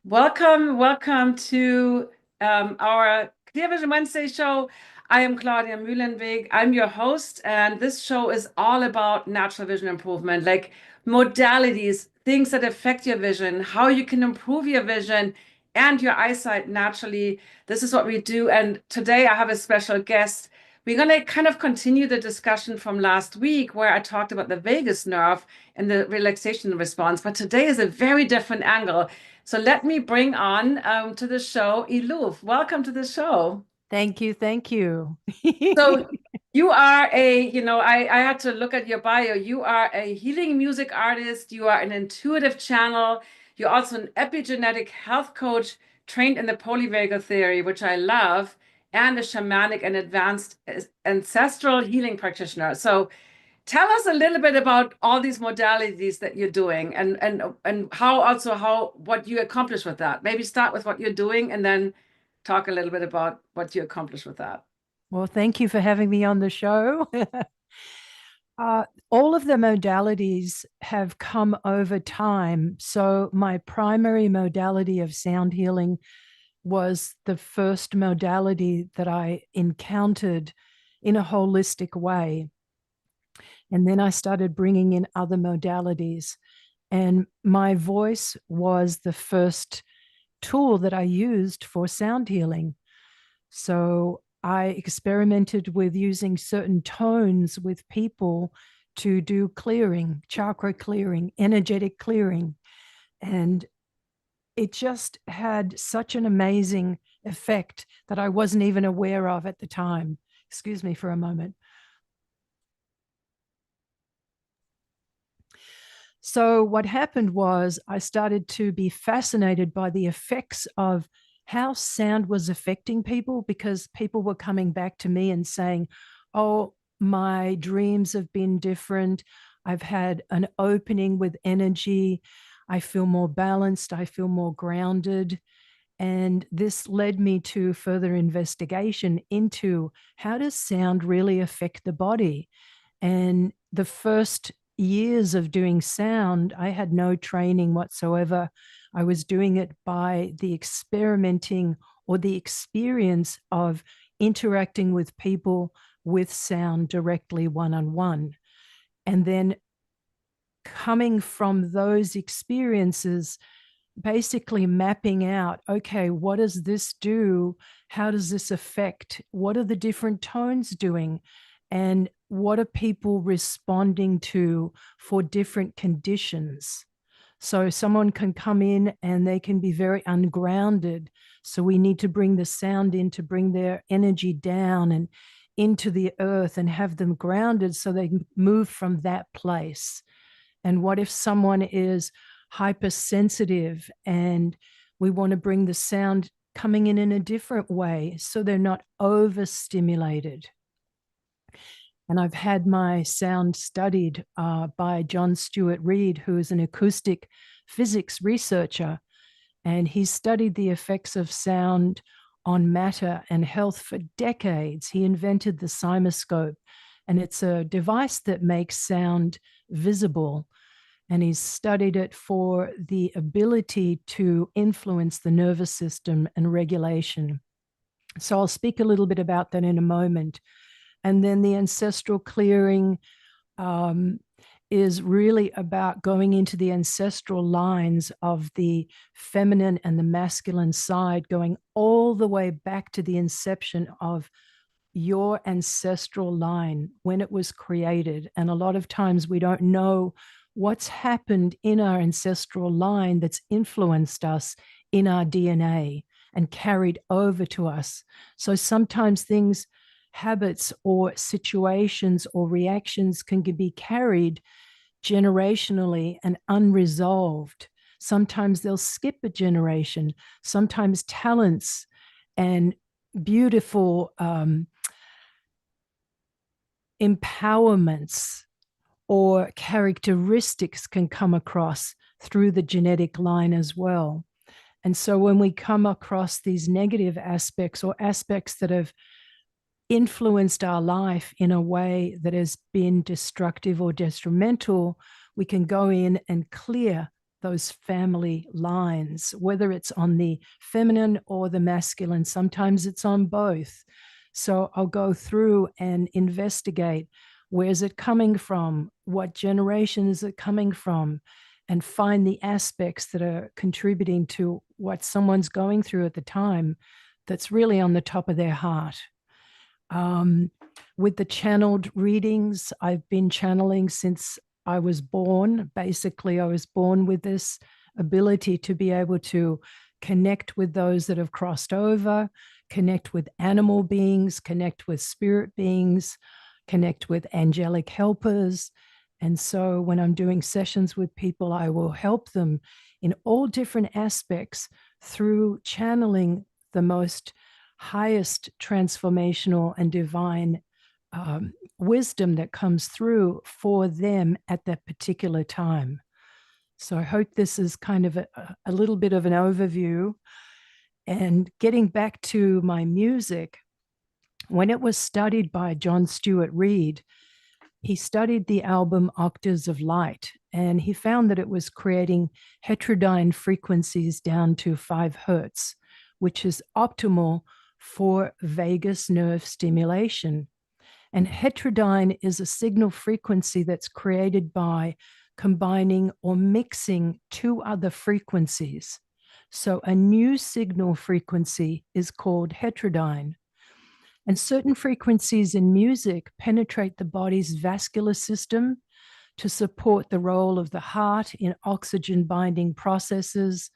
Welcome to our Clear Vision Wednesday show. I am Claudia Mühlenweg. I'm your host, and this show is all about natural vision improvement, like modalities, things that affect your vision, how you can improve your vision and your eyesight naturally. This is what we do. And today I have a special guest. We're going to kind of continue the discussion from last week where I talked about the vagus nerve and the relaxation response. But today is a very different angle. So let me bring on to the show Eluv. Welcome to the show. Thank you. Thank you. So you are I had to look at your bio. You are a healing music artist. You are an intuitive channel. You're also an epigenetic health coach trained in the polyvagal theory, which I love, and a shamanic and advanced ancestral healing practitioner. So tell us a little bit about all these modalities that you're doing and how what you accomplish with that. Maybe start with what you're doing and then talk a little bit about what you accomplish with that. Well, thank you for having me on the show. All of the modalities have come over time. So, my primary modality of sound healing was the first modality that I encountered in a holistic way. And then I started bringing in other modalities. And my voice was the first tool that I used for sound healing. So I experimented with using certain tones with people to do clearing, chakra clearing, energetic clearing. And it just had such an amazing effect that I wasn't even aware of at the time. Excuse me for a moment. So, what happened was I started to be fascinated by the effects of how sound was affecting people because people were coming back to me and saying, oh, my dreams have been different. I've had an opening with energy. I feel more balanced. I feel more grounded. And this led me to further investigation into how does sound really affect the body? And the first years of doing sound, I had no training whatsoever. I was doing it by the experimenting or the experience of interacting with people with sound directly one on one. And then coming from those experiences, basically mapping out, okay, what does this do? How does this affect? What are the different tones doing? And what are people responding to for different conditions? So someone can come in and they can be very ungrounded. So we need to bring the sound in to bring their energy down and into the earth and have them grounded so they can move from that place. And what if someone is hypersensitive and we want to bring the sound coming in a different way so they're not overstimulated? And I've had my sound studied by John Stewart Reed, who is an acoustic physics researcher. And he's studied the effects of sound on matter and health for decades. He invented the cymoscope, and it's a device that makes sound visible. And he's studied it for the ability to influence the nervous system and regulation. So I'll speak a little bit about that in a moment. And then the ancestral clearing um, is really about going into the ancestral lines of the feminine and the masculine side, going all the way back to the inception of your ancestral line when it was created. And a lot of times we don't know what's happened in our ancestral line that's influenced us in our DNA and carried over to us. So sometimes things, habits, or situations or reactions can be carried generationally and unresolved. Sometimes they'll skip a generation, sometimes talents and beautiful empowerments or characteristics can come across through the genetic line as well. And so when we come across these negative aspects or aspects that have influenced our life in a way that has been destructive or detrimental, we can go in and clear those family lines, whether it's on the feminine or the masculine. Sometimes it's on both. So I'll go through and investigate, where's it coming from? What generation is it coming from? And find the aspects that are contributing to what someone's going through at the time that's really on the top of their heart. With the channeled readings, I've been channeling since I was born. Basically, I was born with this ability to be able to connect with those that have crossed over, connect with animal beings, connect with spirit beings, connect with angelic helpers. And so when I'm doing sessions with people, I will help them in all different aspects through channeling the most highest transformational and divine wisdom that comes through for them at that particular time. So I hope this is kind of a little bit of an overview. And getting back to my music, when it was studied by John Stewart Reed, he studied the album Octaves of Light, and he found that it was creating heterodyne frequencies down to 5 hertz, which is optimal for vagus nerve stimulation. And heterodyne is a signal frequency that's created by combining or mixing 2 other frequencies. So a new signal frequency is called heterodyne. And certain frequencies in music penetrate the body's vascular system to support the role of the heart in oxygen binding processes,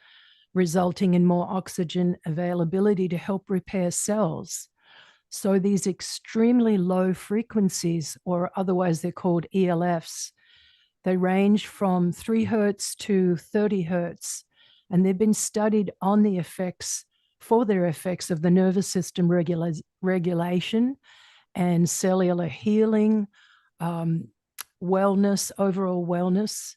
resulting in more oxygen availability to help repair cells. So these extremely low frequencies, or otherwise they're called ELFs, they range from 3 hertz to 30 hertz, and they've been studied on the effects for their effects of the nervous system regulation and cellular healing, wellness, overall wellness.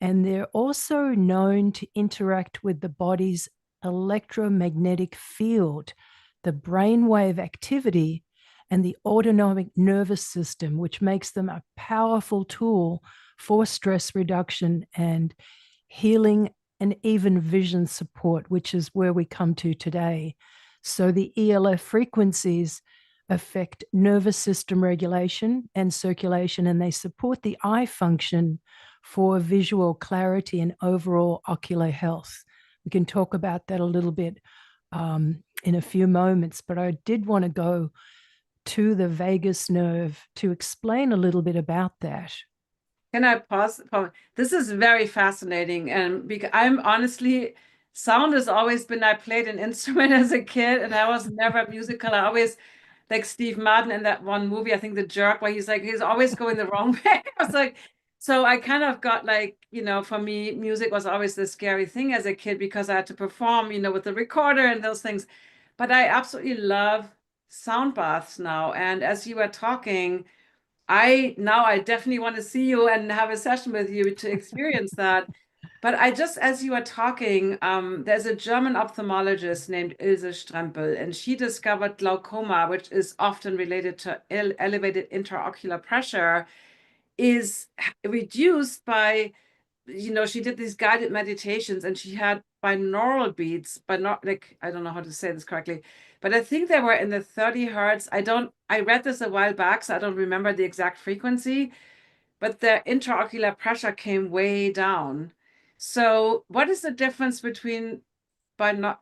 And they're also known to interact with the body's electromagnetic field, the brainwave activity, and the autonomic nervous system, which makes them a powerful tool for stress reduction and healing and even vision support, which is where we come to today. So the ELF frequencies affect nervous system regulation and circulation, and they support the eye function for visual clarity and overall ocular health. We can talk about that a little bit in a few moments, but I did want to go to the vagus nerve to explain a little bit about that. Can I pause? This is very fascinating. And because I'm honestly, sound has always been, I played an instrument as a kid and I was never musical. I always, like Steve Martin in that one movie, I think The Jerk, where he's like, he's always going the wrong way. I was like, so I kind of got like, for me, music was always the scary thing as a kid because I had to perform, with the recorder and those things. But I absolutely love sound baths now. And as you were talking, I definitely want to see you and have a session with you to experience that. But as you were talking, there's a German ophthalmologist named Ilse Strempel, and she discovered glaucoma, which is often related to elevated intraocular pressure, is reduced by, she did these guided meditations and she had binaural beats, but not like, I don't know how to say this correctly, but I think they were in the 30 hertz. I read this a while back, so I don't remember the exact frequency, but the intraocular pressure came way down. So what is the difference between not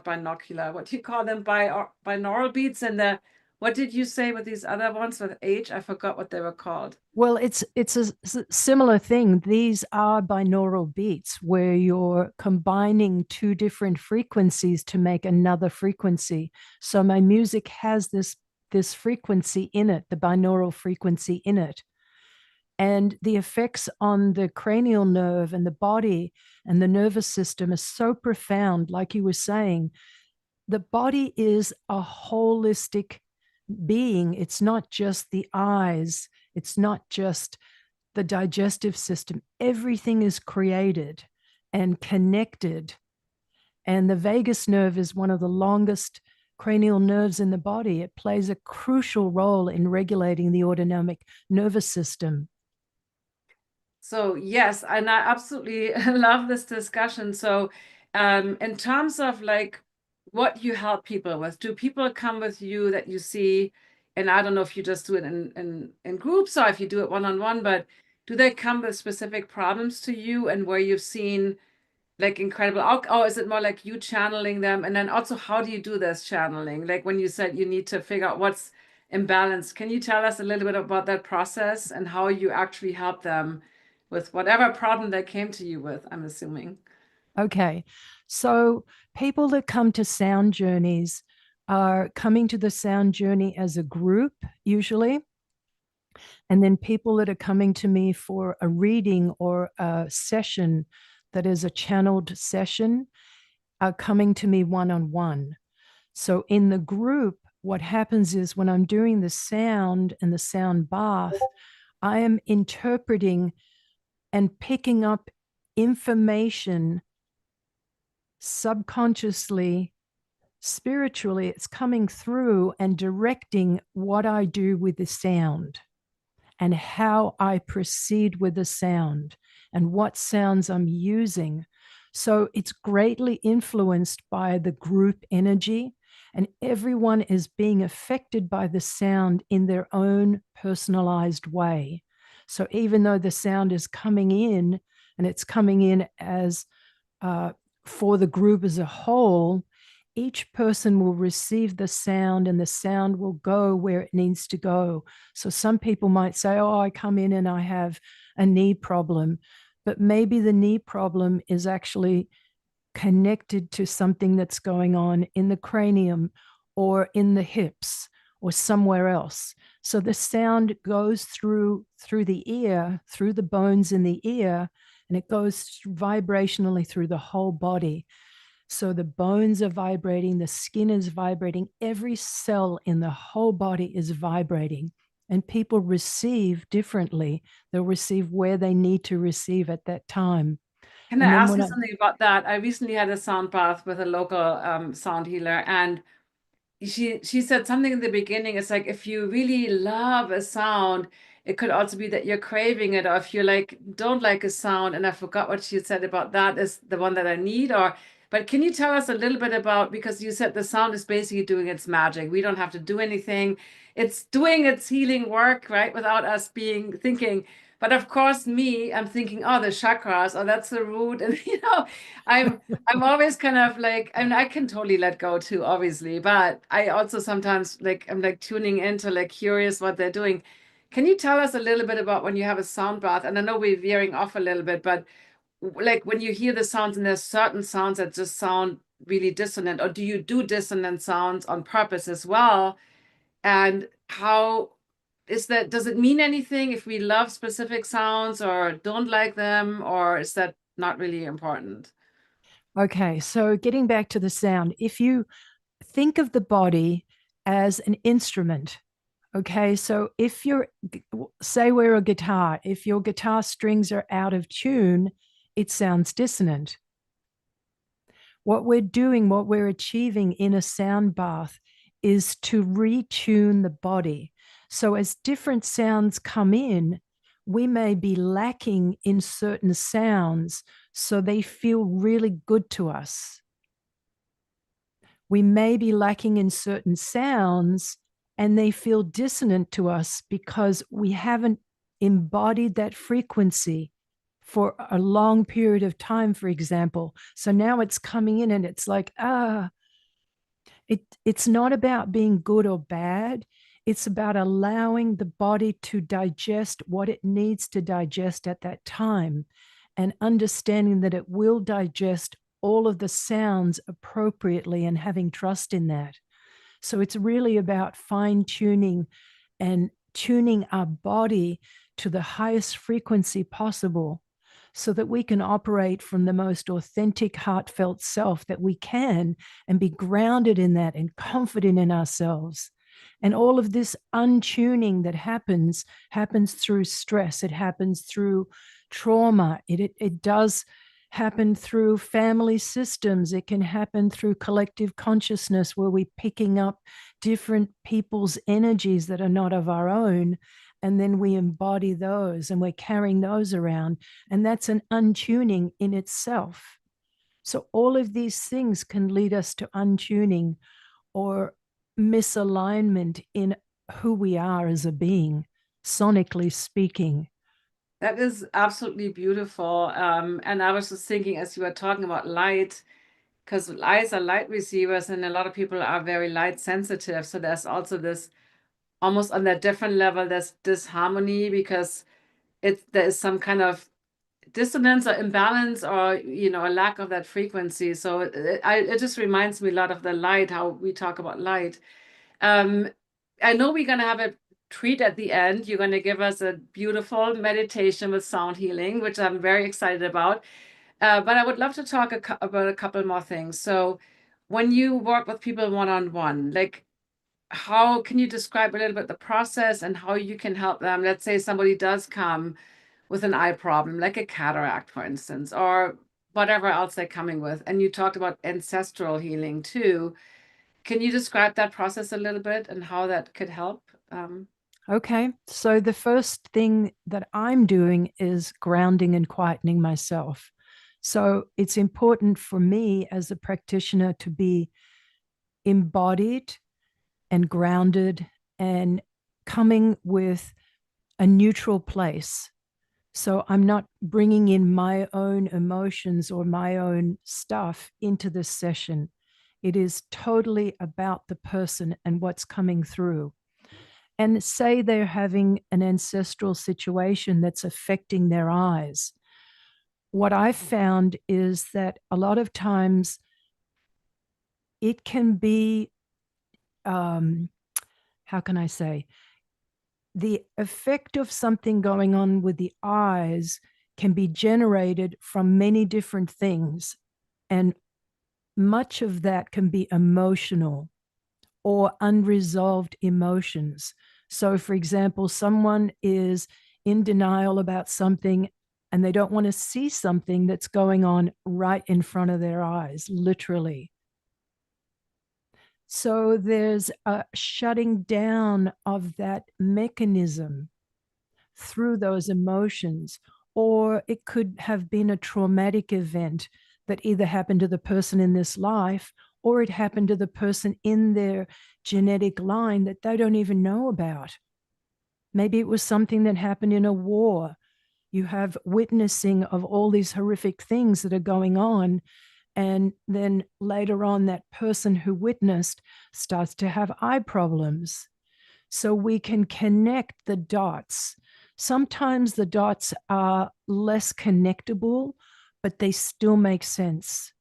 binocular, what do you call them, binaural beats and what did you say with these other ones with H? I forgot what they were called. Well, it's a similar thing. These are binaural beats where you're combining 2 different frequencies to make another frequency. So my music has this frequency in it, the binaural frequency in it. And the effects on the cranial nerve and the body and the nervous system are so profound. Like you were saying, the body is a holistic being. It's not just the eyes, it's not just the digestive system. Everything is created and connected. And the vagus nerve is one of the longest cranial nerves in the body. It plays a crucial role in regulating the autonomic nervous system. So yes, and I absolutely love this discussion. So, in terms of like what you help people with, do people come with you that you see, and I don't know if you just do it in groups or if you do it one-on-one, but do they come with specific problems to you and where you've seen like incredible, or is it more like you channeling them? And then also, how do you do this channeling? Like when you said you need to figure out what's imbalanced, can you tell us a little bit about that process and how you actually help them with whatever problem they came to you with, I'm assuming. Okay. So people that come to sound journeys are coming to the sound journey as a group, usually. And then people that are coming to me for a reading or a session that is a channeled session are coming to me one on one. So in the group, what happens is when I'm doing the sound and the sound bath, I am interpreting and picking up information subconsciously, spiritually. It's coming through and directing what I do with the sound and how I proceed with the sound and what sounds I'm using. So it's greatly influenced by the group energy, and everyone is being affected by the sound in their own personalized way. So even though the sound is coming in and it's coming in as uh, for the group as a whole, each person will receive the sound and the sound will go where it needs to go. So some people might say, oh, I come in and I have a knee problem, but maybe the knee problem is actually connected to something that's going on in the cranium or in the hips or somewhere else. So the sound goes through the ear, through the bones in the ear, and it goes vibrationally through the whole body. So the bones are vibrating, the skin is vibrating, every cell in the whole body is vibrating. And people receive differently. They'll receive where they need to receive at that time. Can I And then ask when you I, something about that? I recently had a sound bath with a local sound healer, and she said something in the beginning. It's like if you really love a sound, it could also be that you're craving it, or if you like don't like a sound, and I forgot what she said about that is the one that I need, or but can you tell us a little bit about, because you said the sound is basically doing its magic. We don't have to do anything. It's doing its healing work, right? Without us being thinking. But of course, me, I'm thinking, oh, the chakras, oh, that's the root. And I'm always kind of like, I mean, I can totally let go too, obviously, but I also sometimes like I'm like tuning into like curious what they're doing. Can you tell us a little bit about when you have a sound bath? And I know we're veering off a little bit, but like when you hear the sounds and there's certain sounds that just sound really dissonant, or do you do dissonant sounds on purpose as well? And how is that, does it mean anything if we love specific sounds or don't like them, or is that not really important? okay, so getting back to the sound, if you think of the body as an instrument, okay, so if you're, say, we're a guitar, if your guitar strings are out of tune, it sounds dissonant. What we're doing, what we're achieving in a sound bath is to retune the body. So as different sounds come in, we may be lacking in certain sounds, so they feel really good to us. We may be lacking in certain sounds and they feel dissonant to us because we haven't embodied that frequency for a long period of time, for example. So now it's coming in and it's like, it's not about being good or bad. It's about allowing the body to digest what it needs to digest at that time and understanding that it will digest all of the sounds appropriately and having trust in that. So it's really about fine tuning and tuning our body to the highest frequency possible so that we can operate from the most authentic, heartfelt self that we can and be grounded in that and confident in ourselves. And all of this untuning that happens through stress. It happens through trauma. It does happen through family systems. It can happen through collective consciousness where we're picking up different people's energies that are not of our own. and then we embody those and we're carrying those around. And that's an untuning in itself. So all of these things can lead us to untuning or misalignment in who we are as a being, sonically speaking. That is absolutely beautiful. And I was just thinking as you were talking about light, because eyes are light receivers, and a lot of people are very light sensitive. So there's also this almost on that different level, there's disharmony because there is some kind of dissonance or imbalance or a lack of that frequency. So it just reminds me a lot of the light, how we talk about light. Um, I know we're gonna have a treat at the end. You're gonna give us a beautiful meditation with sound healing, which I'm very excited about. But I would love to talk about a couple more things. So when you work with people one-on-one, like how can you describe a little bit the process and how you can help them? Let's say somebody does come with an eye problem, like a cataract, for instance, or whatever else they're coming with. And you talked about ancestral healing too. Can you describe that process a little bit and how that could help? Um, Okay. So the first thing that I'm doing is grounding and quietening myself. So it's important for me as a practitioner to be embodied and grounded and coming with a neutral place. So I'm not bringing in my own emotions or my own stuff into this session. It is totally about the person and what's coming through. And say they're having an ancestral situation that's affecting their eyes. What I've found is that a lot of times it can be, how can I say, the effect of something going on with the eyes can be generated from many different things. And much of that can be emotional or unresolved emotions. So, for example, someone is in denial about something and they don't want to see something that's going on right in front of their eyes, literally. So, there's a shutting down of that mechanism through those emotions, or it could have been a traumatic event that either happened to the person in this life or it happened to the person in their genetic line that they don't even know about. Maybe it was something that happened in a war. You have witnessing of all these horrific things that are going on. And then later on, that person who witnessed starts to have eye problems. So we can connect the dots. Sometimes the dots are less connectable, but they still make sense.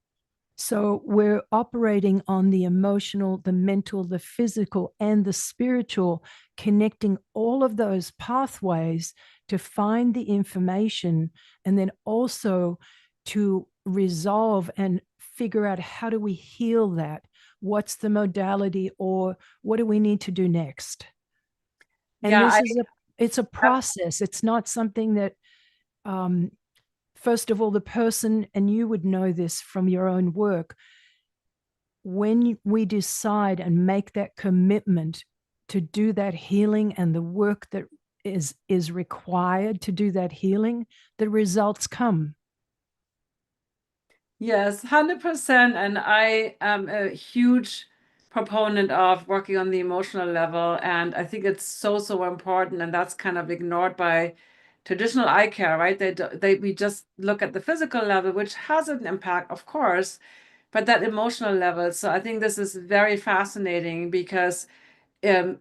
So we're operating on the emotional, the mental, the physical, and the spiritual, connecting all of those pathways to find the information and then also to resolve and figure out how do we heal that? What's the modality or what do we need to do next? And yeah, it's a process. It's not something that um, first of all, the person, and you would know this from your own work, when we decide and make that commitment to do that healing and the work that is required to do that healing, the results come. yes, 100%. And I am a huge proponent of working on the emotional level. And I think it's so, so important. And that's kind of ignored by traditional eye care, right? We just look at the physical level, which has an impact, of course, but that emotional level. So I think this is very fascinating because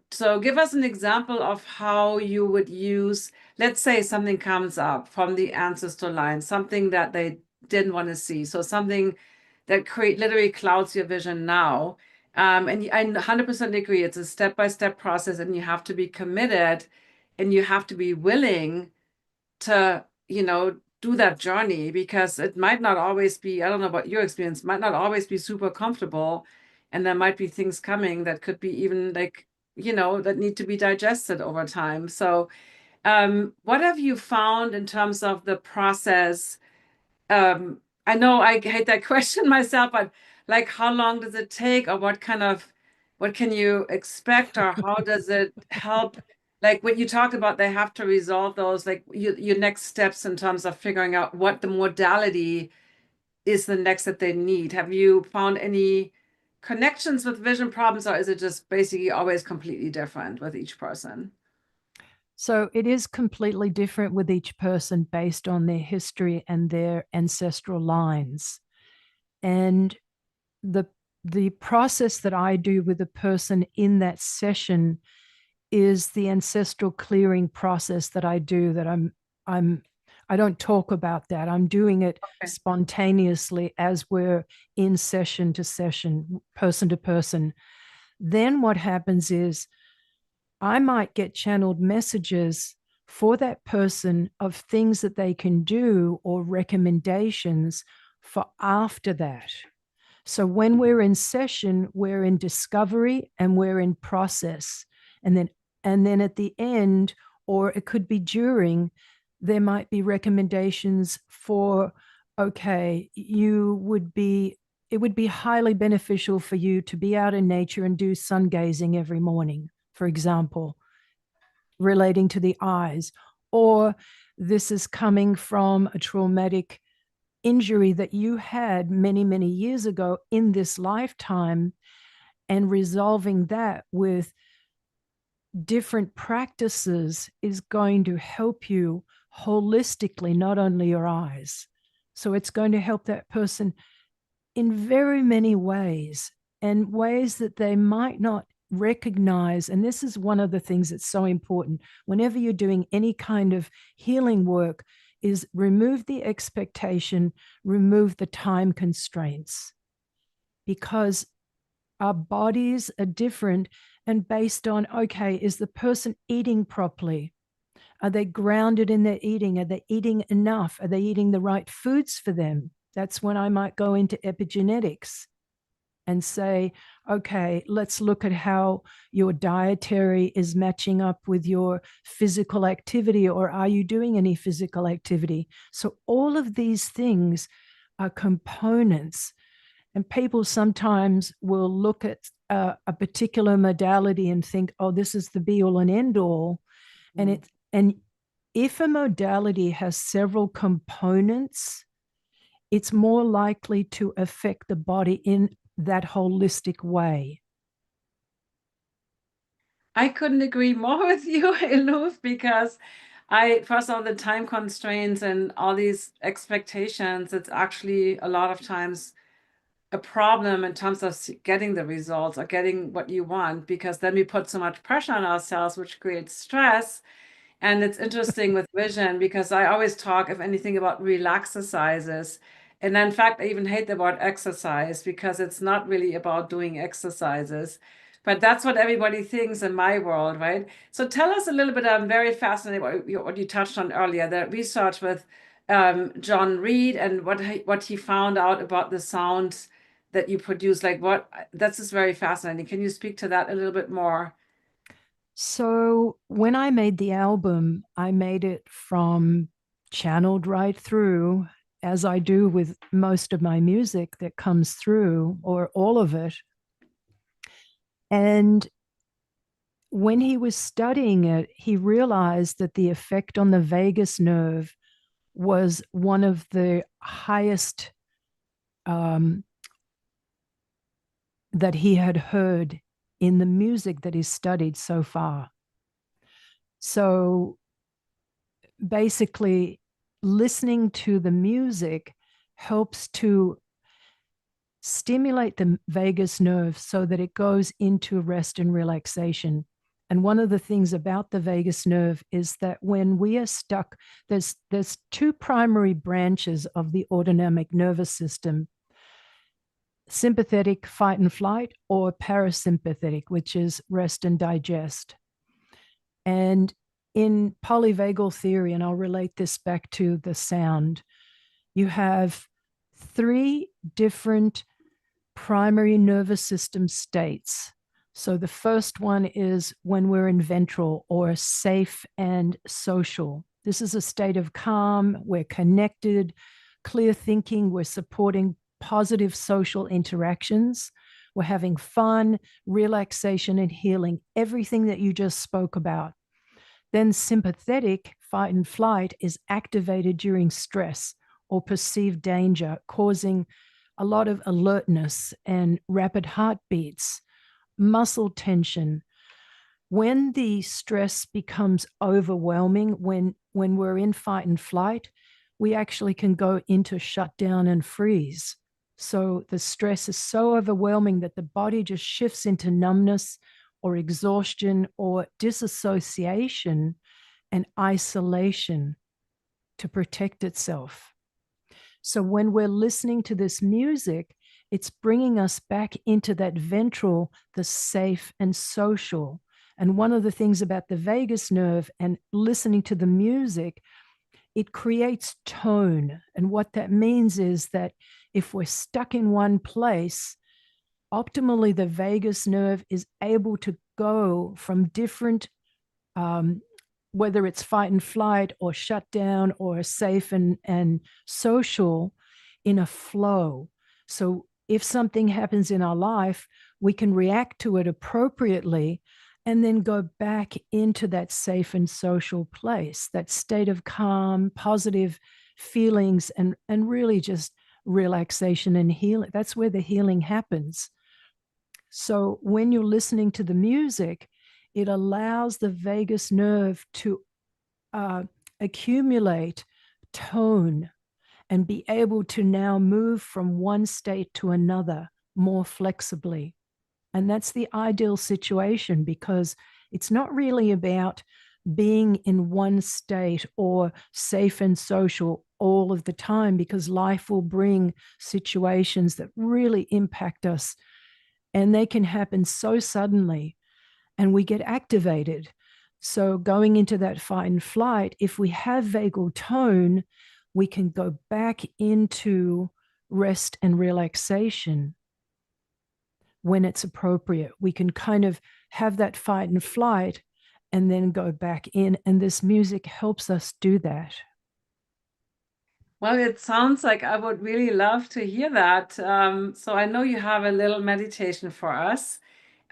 so give us an example of how you would use, let's say something comes up from the ancestor line, something that they didn't want to see. So something that literally clouds your vision now. And I 100% agree. It's a step-by-step process, and you have to be committed and you have to be willing to, do that journey because it might not always be, I don't know about your experience, might not always be super comfortable. And there might be things coming that could be even like, that need to be digested over time. So, what have you found in terms of the process? I know I hate that question myself, but like, how long does it take, or what can you expect, or how does it help like what you talked about, they have to resolve those, like your next steps in terms of figuring out what the modality is the next that they need. Have you found any connections with vision problems, or is it just basically always completely different with each person? So it is completely different with each person based on their history and their ancestral lines. And the the process that I do with a person in that session is the ancestral clearing process that I do that I'm I don't talk about that. I'm doing it Okay. spontaneously as we're in session to session, person to person. Then what happens is I might get channeled messages for that person of things that they can do or recommendations for after that. So when we're in session, we're in discovery and we're in process. And then at the end, or it could be during, there might be recommendations for, okay, it would be highly beneficial for you to be out in nature and do sun gazing every morning, for example, relating to the eyes. Or this is coming from a traumatic injury that you had many, many years ago in this lifetime, and resolving that with different practices is going to help you holistically, not only your eyes. So it's going to help that person in very many ways, and ways that they might not recognize. And this is one of the things that's so important whenever you're doing any kind of healing work, is remove the expectation, remove the time constraints, because our bodies are different, and based on, okay, is the person eating properly? Are they grounded in their eating? Are they eating enough? Are they eating the right foods for them? That's when I might go into epigenetics and say, okay, let's look at how your dietary is matching up with your physical activity, or are you doing any physical activity? So all of these things are components, and people sometimes will look at a particular modality and think, oh, this is the be all and end all. And if a modality has several components, it's more likely to affect the body in that holistic way. I couldn't agree more with you, Eluv, because first of all, the time constraints and all these expectations, it's actually a lot of times a problem in terms of getting the results or getting what you want, because then we put so much pressure on ourselves, which creates stress. And it's interesting with vision because I always talk, if anything, about relax exercises. And in fact, I even hate the word exercise because it's not really about doing exercises. But that's what everybody thinks in my world, right? So tell us a little bit. I'm very fascinated what you touched on earlier, the research with John Reed and what he found out about the sounds that you produce. Like what, that's just very fascinating. Can you speak to that a little bit more? So when I made the album, I made it from channeled right through, as I do with most of my music that comes through, or all of it. And when he was studying it, he realized that the effect on the vagus nerve was one of the highest um, that he had heard in the music that he's studied so far. So basically, listening to the music helps to stimulate the vagus nerve so that it goes into rest and relaxation. And one of the things about the vagus nerve is that when we are stuck, there's two primary branches of the autonomic nervous system: sympathetic, fight and flight, or parasympathetic, which is rest and digest. And in polyvagal theory, and I'll relate this back to the sound, you have three different primary nervous system states. So the first one is when we're in ventral, or safe and social. This is a state of calm. We're connected, clear thinking. We're supporting positive social interactions. We're having fun, relaxation, and healing, everything that you just spoke about. Then sympathetic fight and flight is activated during stress or perceived danger, causing a lot of alertness and rapid heartbeats, muscle tension. When the stress becomes overwhelming, when we're in fight and flight, we actually can go into shutdown and freeze. So the stress is so overwhelming that the body just shifts into numbness or exhaustion or disassociation and isolation to protect itself. So when we're listening to this music, it's bringing us back into that ventral, the safe and social. And one of the things about the vagus nerve and listening to the music, it creates tone. And what that means is that if we're stuck in one place, optimally the vagus nerve is able to go from different whether it's fight and flight or shut down or safe and social, in a flow. So if something happens in our life, we can react to it appropriately and then go back into that safe and social place, that state of calm, positive feelings, and really just relaxation and healing. That's where the healing happens. So when you're listening to the music, it allows the vagus nerve to accumulate tone and be able to now move from one state to another more flexibly. And that's the ideal situation, because it's not really about being in one state or safe and social all of the time, because life will bring situations that really impact us, and they can happen so suddenly and we get activated. So going into that fight and flight, if we have vagal tone, we can go back into rest and relaxation when it's appropriate. We can kind of have that fight and flight and then go back in. And this music helps us do that. Well, it sounds like I would really love to hear that. So I know you have a little meditation for us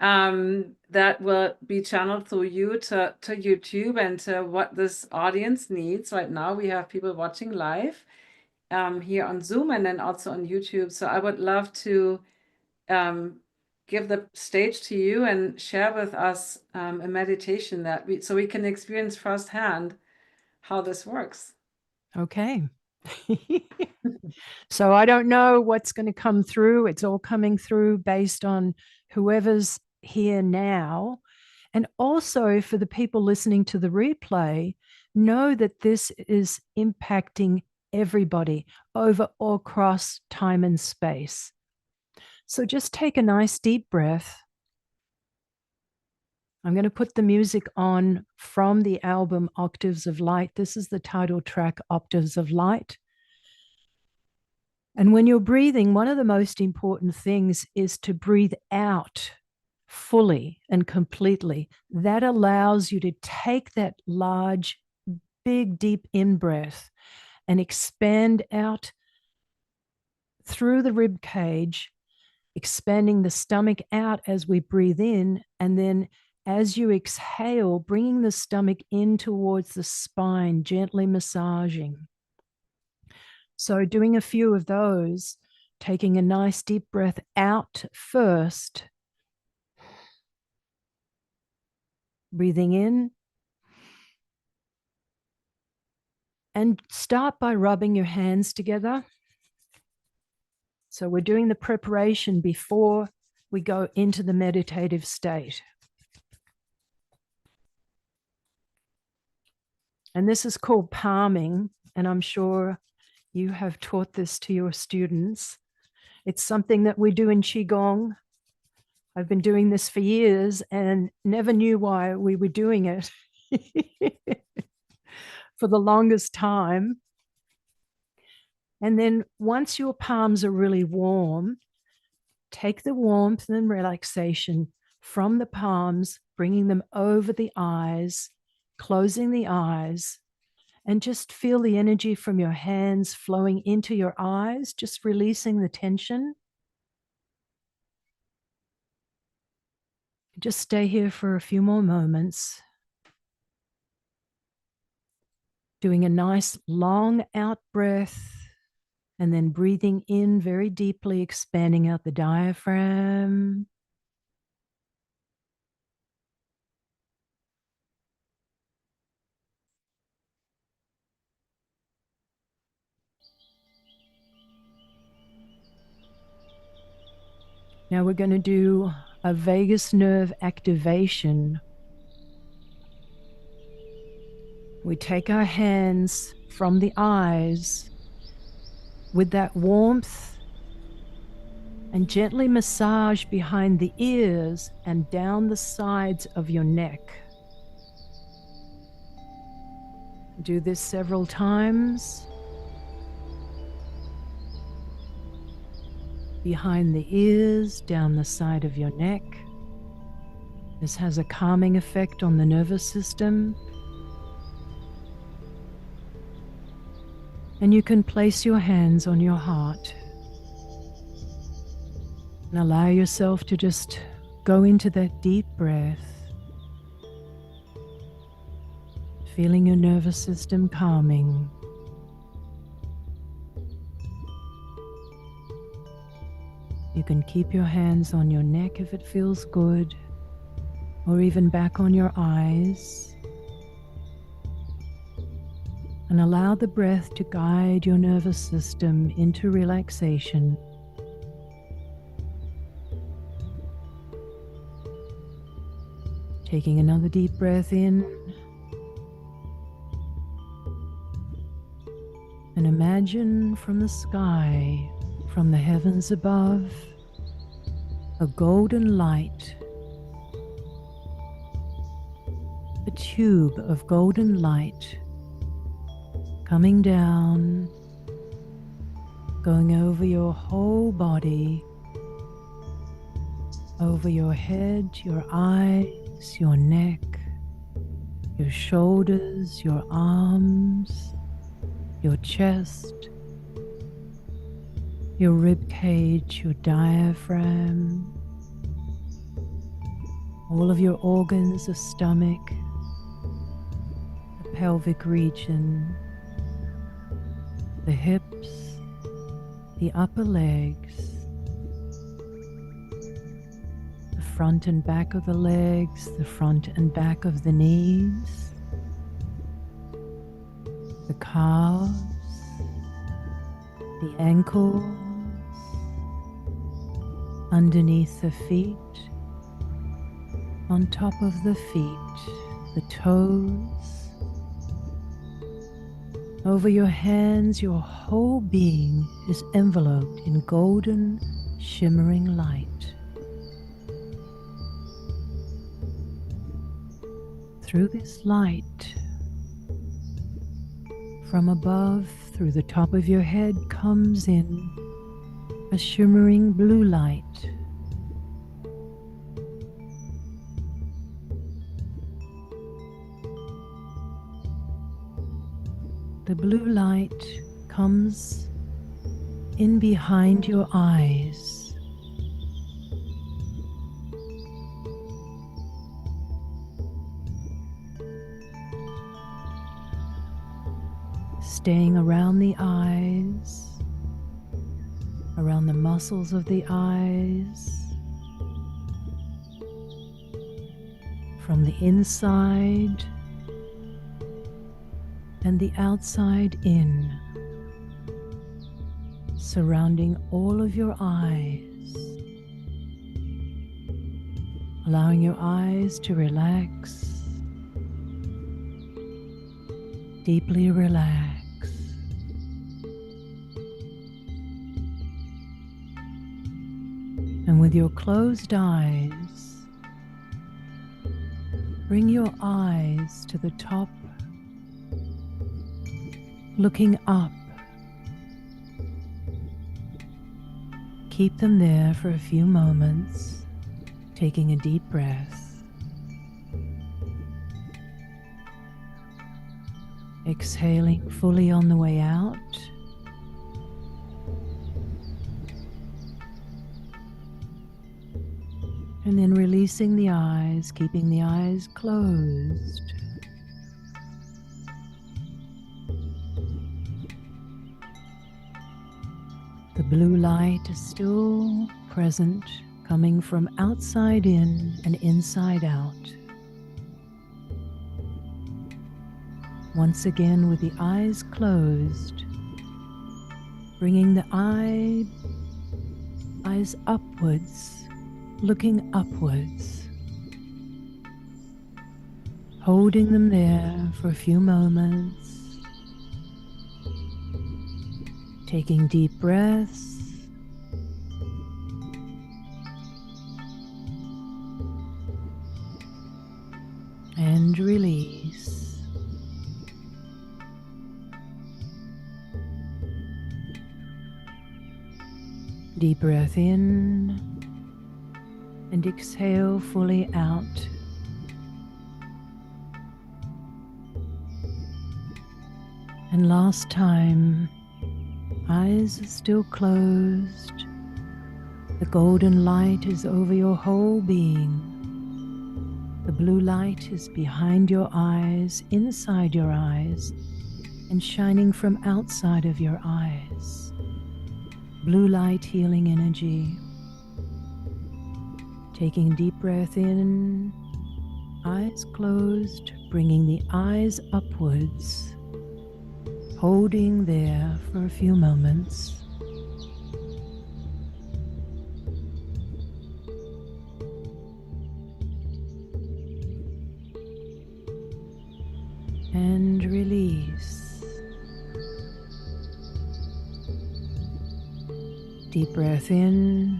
that will be channeled through you to YouTube and to what this audience needs. Right now, we have people watching live here on Zoom and then also on YouTube. So I would love to give the stage to you and share with us a meditation so we can experience firsthand how this works. Okay. So I don't know what's going to come through. It's all coming through based on whoever's here now. And also for the people listening to the replay, know that this is impacting everybody over or across time and space. So just take a nice deep breath. I'm going to put the music on from the album Octaves of Light. This is the title track, Octaves of Light. And when you're breathing, one of the most important things is to breathe out fully and completely. That allows you to take that large, big, deep in breath and expand out through the rib cage, expanding the stomach out as we breathe in. And then as you exhale, bringing the stomach in towards the spine, gently massaging. So doing a few of those, taking a nice deep breath out first, breathing in, and start by rubbing your hands together. So we're doing the preparation before we go into the meditative state. And this is called palming, and I'm sure you have taught this to your students. It's something that we do in Qigong. I've been doing this for years and never knew why we were doing it for the longest time. And then once your palms are really warm, take the warmth and relaxation from the palms, bringing them over the eyes, closing the eyes, and just feel the energy from your hands flowing into your eyes, just releasing the tension. Just stay here for a few more moments. Doing a nice long out breath and then breathing in very deeply, expanding out the diaphragm. Now we're going to do a vagus nerve activation. We take our hands from the eyes with that warmth and gently massage behind the ears and down the sides of your neck. Do this several times. Behind the ears, down the side of your neck. This has a calming effect on the nervous system. And you can place your hands on your heart and allow yourself to just go into that deep breath, feeling your nervous system calming. You can keep your hands on your neck if it feels good, or even back on your eyes. And allow the breath to guide your nervous system into relaxation. Taking another deep breath in. And imagine from the sky, from the heavens above, a golden light, a tube of golden light coming down, going over your whole body, over your head, your eyes, your neck, your shoulders, your arms, your chest, your rib cage, your diaphragm, all of your organs, the stomach, the pelvic region, the hips, the upper legs, the front and back of the legs, the front and back of the knees, the calves, the ankles, underneath the feet, on top of the feet, the toes, over your hands. Your whole being is enveloped in golden, shimmering light. Through this light, from above, through the top of your head, comes in a shimmering blue light. The blue light comes in behind your eyes. Staying around the eyes, around the muscles of the eyes, from the inside and the outside in, surrounding all of your eyes, allowing your eyes to relax, deeply relax. And with your closed eyes, bring your eyes to the top, looking up. Keep them there for a few moments, taking a deep breath. Exhaling fully on the way out. And then releasing the eyes, keeping the eyes closed. Blue light is still present, coming from outside in and inside out. Once again, with the eyes closed, bringing the eyes upwards, looking upwards, holding them there for a few moments, taking deep breaths, and release. Deep breath in and exhale fully out. And last time, eyes are still closed. The golden light is over your whole being. The blue light is behind your eyes, inside your eyes, and shining from outside of your eyes. Blue light healing energy. Taking a deep breath in, eyes closed, bringing the eyes upwards, holding there for a few moments. And release. Deep breath in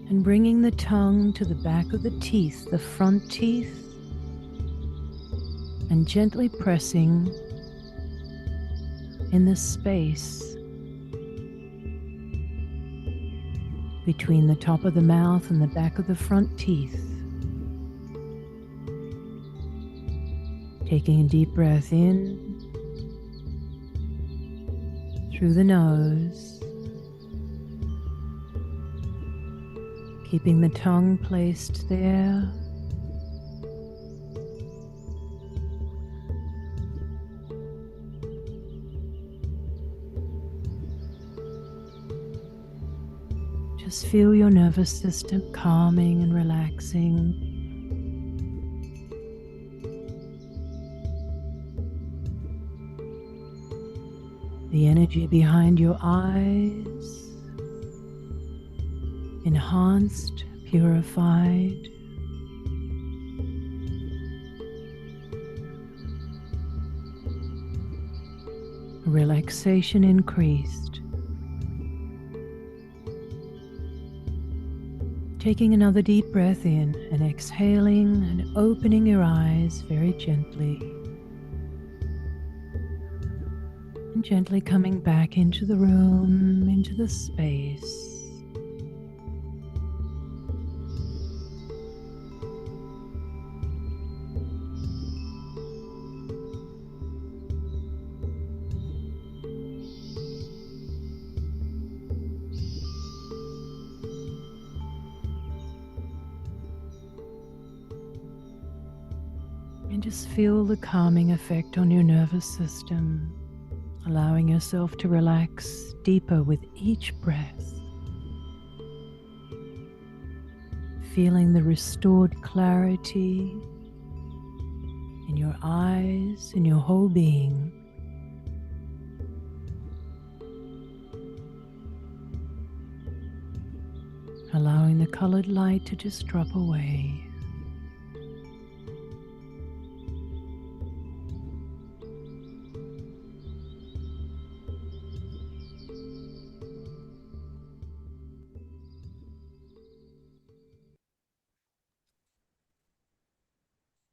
and bringing the tongue to the back of the teeth, the front teeth, and gently pressing in the space between the top of the mouth and the back of the front teeth. Taking a deep breath in through the nose, keeping the tongue placed there. Just feel your nervous system calming and relaxing. The energy behind your eyes, enhanced, purified. Relaxation increased. Taking another deep breath in and exhaling and opening your eyes very gently. And gently coming back into the room, into the space. And just feel the calming effect on your nervous system, allowing yourself to relax deeper with each breath. Feeling the restored clarity in your eyes, in your whole being. Allowing the colored light to just drop away.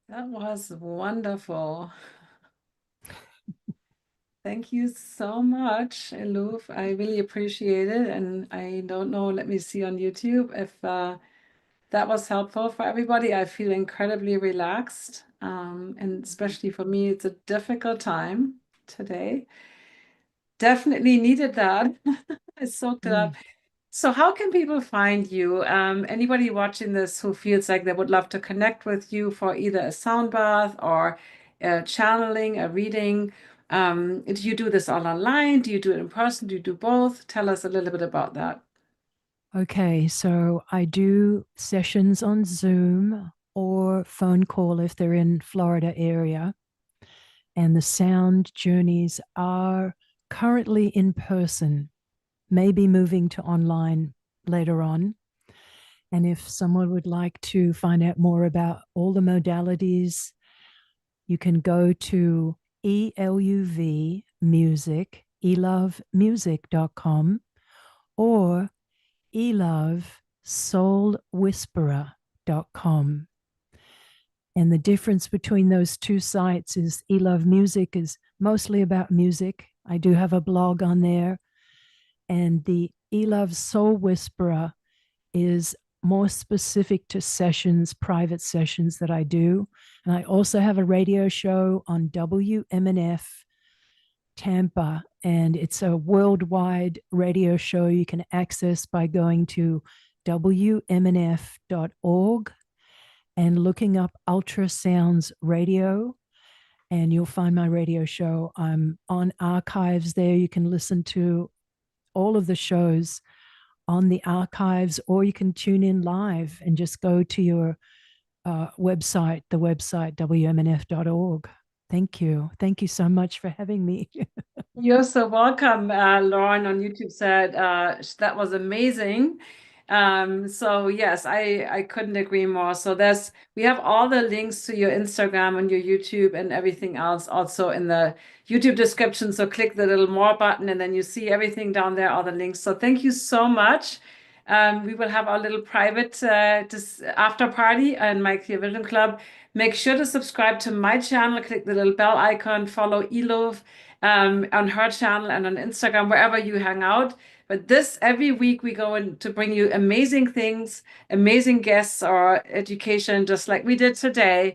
That was wonderful. Thank you so much, Eluv. I really appreciate it. And I don't know, let me see on YouTube if that was helpful for everybody. I feel incredibly relaxed. And especially for me, it's a difficult time today. Definitely needed that. I soaked it up. So how can people find you? Anybody watching this who feels like they would love to connect with you for either a sound bath or channeling, a reading, Do you do this all online? Do you do it in person? Do you do both? Tell us a little bit about that. Okay, so I do sessions on Zoom or phone call if they're in Florida area. And the sound journeys are currently in person, maybe moving to online later on. And if someone would like to find out more about all the modalities, you can go to ELUV Music, elovmusic.com, or elovsoulwhisperer.com. And the difference between those two sites is Eluv Music is mostly about music. I do have a blog on there. And the Eluv Soul Whisperer is more specific to sessions, private sessions that I do. And I also have a radio show on WMNF Tampa, and it's a worldwide radio show you can access by going to WMNF.org and looking up Ultrasounds Radio, and you'll find my radio show. I'm on archives there. You can listen to all of the shows on the archives, or you can tune in live and just go to your website, the website, WMNF.org. Thank you. Thank you so much for having me. You're so welcome. Lauren on YouTube said that was amazing. So yes, I couldn't agree more. So we have all the links to your Instagram and your YouTube and everything else also in the YouTube description. So click the little more button and then you see everything down there, all the links. So thank you so much. We will have our little private after party in my Clear Vision Club. Make sure to subscribe to my channel, click the little bell icon, follow Eluv on her channel and on Instagram, wherever you hang out. But this every week we go in to bring you amazing things, amazing guests or education, just like we did today.